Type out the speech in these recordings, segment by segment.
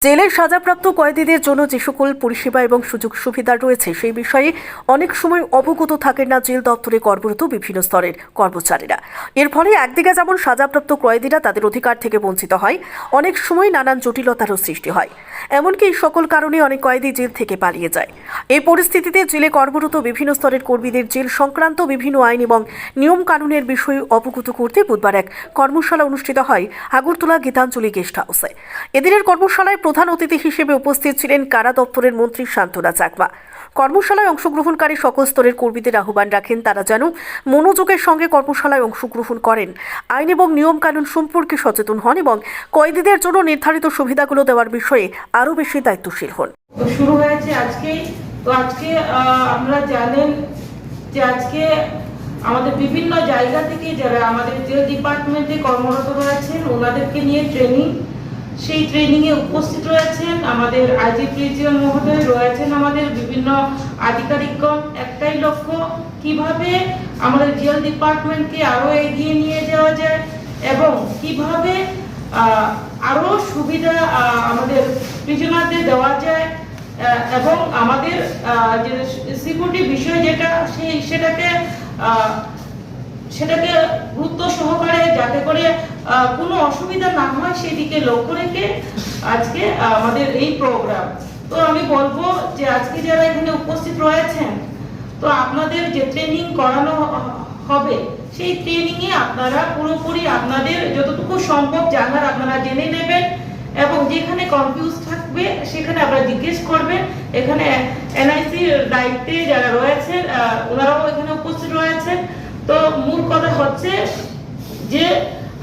জেলের সাজাপ্রাপ্ত কয়েদিদের জন্য যে সকল পরিষেবা এবং সুযোগ সুবিধা রয়েছে সেই বিষয়ে অনেক সময় অবগত থাকেন না জেল দপ্তরে কর্মরত বিভিন্ন স্তরের কর্মচারীরা। এর ফলে একদিকে যেমন সাজাপ্রাপ্ত কয়েদিরা তাদের অধিকার থেকে বঞ্চিত হয়, অনেক সময় নানান জটিলতারও সৃষ্টি হয়। এমনকি এই সকল কারণে অনেক কয়েদি জেল থেকে পালিয়ে যায়। এই পরিস্থিতিতে জেলে কর্মরত বিভিন্ন স্তরের কর্মীদের জেল সংক্রান্ত বিভিন্ন আইন এবং নিয়ম কানুনের বিষয়ে অবগত করতে বুধবার এক কর্মশালা অনুষ্ঠিত হয় আগরতলা গীতাঞ্জলি গেস্ট হাউসে। এদিনের কর্মশালায় প্রধান অতিথি হিসেবে উপস্থিত ছিলেন কারা দপ্তরের মন্ত্রী শান্তনা চাকমা। কর্মশালায় অংশগ্রহণকারী সকল স্তরের কর্মীদের আহ্বান রাখেন তারা যেন মনোযোগের সঙ্গে কর্মশালায় অংশগ্রহণ করেন, আইন এবং নিয়ম কানুন সম্পর্কে সচেতন হন এবং কয়েদিদের জন্য নির্ধারিত সুবিধাগুলো দেওয়ার বিষয়ে আরও বেশি দায়িত্বশীল হন। শুরু হয়েছে আজকে আপনারা জানেন যে আজকে আমাদের বিভিন্ন জায়গা থেকে যারা আমাদের জেল ডিপার্টমেন্টে কর্মরত রয়েছেন ওনাদেরকে নিয়ে সেই ট্রেনিংয়ে উপস্থিত রয়েছেন আমাদের আইজিপ্রিজিয়ন মহোদয়, রয়েছেন আমাদের বিভিন্ন আধিকারিকগণ। একটাই লক্ষ্য, কিভাবে আমাদের জেল ডিপার্টমেন্টকে আরো এগিয়ে নিয়ে যাওয়া যায় এবং কিভাবে আরো সুবিধা আমাদের প্রিজনারদের দেওয়া যায় এবং আমাদের যে সিকিউরিটি বিষয় যেটা সেটাকে গুরুত্ব সহকারে যাতে করে কোনো অসুবিধা না হয় সেদিকে লক্ষ্য রেখে আজকে আমাদের এই প্রোগ্রাম। তো আমি বলবো যে আজকে যারা এখানে উপস্থিত রয়েছেন, তো আপনাদের যে ট্রেনিং করানো হবে সেই ট্রেনিং এ আপনারা পুরোপুরি আপনাদের যতটুকু সম্ভব জানার আপনারা জেনে নেবেন এবং যেখানে কনফিউজ থাকবে সেখানে আপনারা জিজ্ঞেস করবেন। এখানে এনআইসি দায়িত্বে যারা রয়েছেন ওনারাও এখানে উপস্থিত রয়েছেন। তো মূল কথা হচ্ছে যে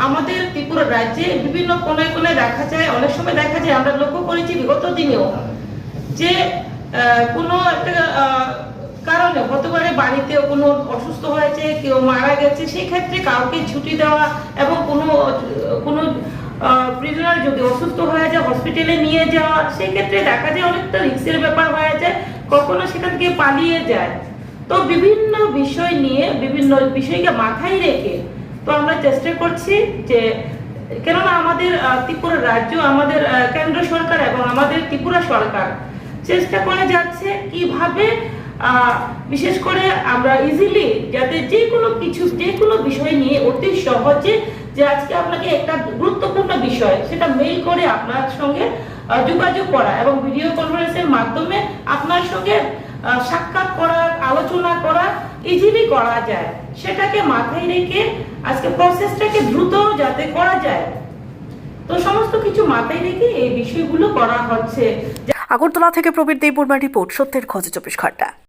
আমাদের ত্রিপুরা রাজ্যে বিভিন্ন কোনায় কোনায় দেখা যায়, অনেক সময় দেখা যায়, আমরা লক্ষ্য করেছি বিগত দিনেও, যে কোনো একটা কারণে হতে পারে বাড়িতেও কোনো অসুস্থ হয়েছে, কেউ মারা গেছে, সেই ক্ষেত্রে কাউকে ছুটি দেওয়া এবং কোনো প্রিজনার যদি অসুস্থ হয়ে যায় হসপিটালে নিয়ে যাওয়া, সেই ক্ষেত্রে দেখা যায় অনেকটা রিস্কের ব্যাপার হয়ে যায়, কখনো সেখান থেকে পালিয়ে যায়। তো বিভিন্ন বিষয়কে মাথায় রেখে তো আমরা চেষ্টা করছি যে কেননা আমাদের ত্রিপুরা রাজ্য, আমাদের কেন্দ্র সরকার এবং আমাদের ত্রিপুরা সরকার চেষ্টা করে যাচ্ছে কিভাবে বিশেষ করে আমরা ইজিলি যাতে যে কোনো বিষয় নিয়ে অতি সহজে, যে আজকে আপনাকে একটা গুরুত্বপূর্ণ বিষয় সেটা মেইল করে আপনার সঙ্গে যোগাযোগ করা এবং ভিডিও কনফারেন্সের মাধ্যমে আপনার সঙ্গে সাক্ষাৎ করা, আলোচনা করা ইজিলি করা যায়, সেটাকে মাথায় রেখে আজকে প্রসেসটাকে দ্রুত যাতে করা যায়, তো সমস্ত কিছু মাথায় রেখে এই বিষয়গুলো করা হচ্ছে। আগরতলা থেকে প্রবীর দেববর্মা রিপোর্ট, সত্যের খোঁজে 24 ঘন্টা।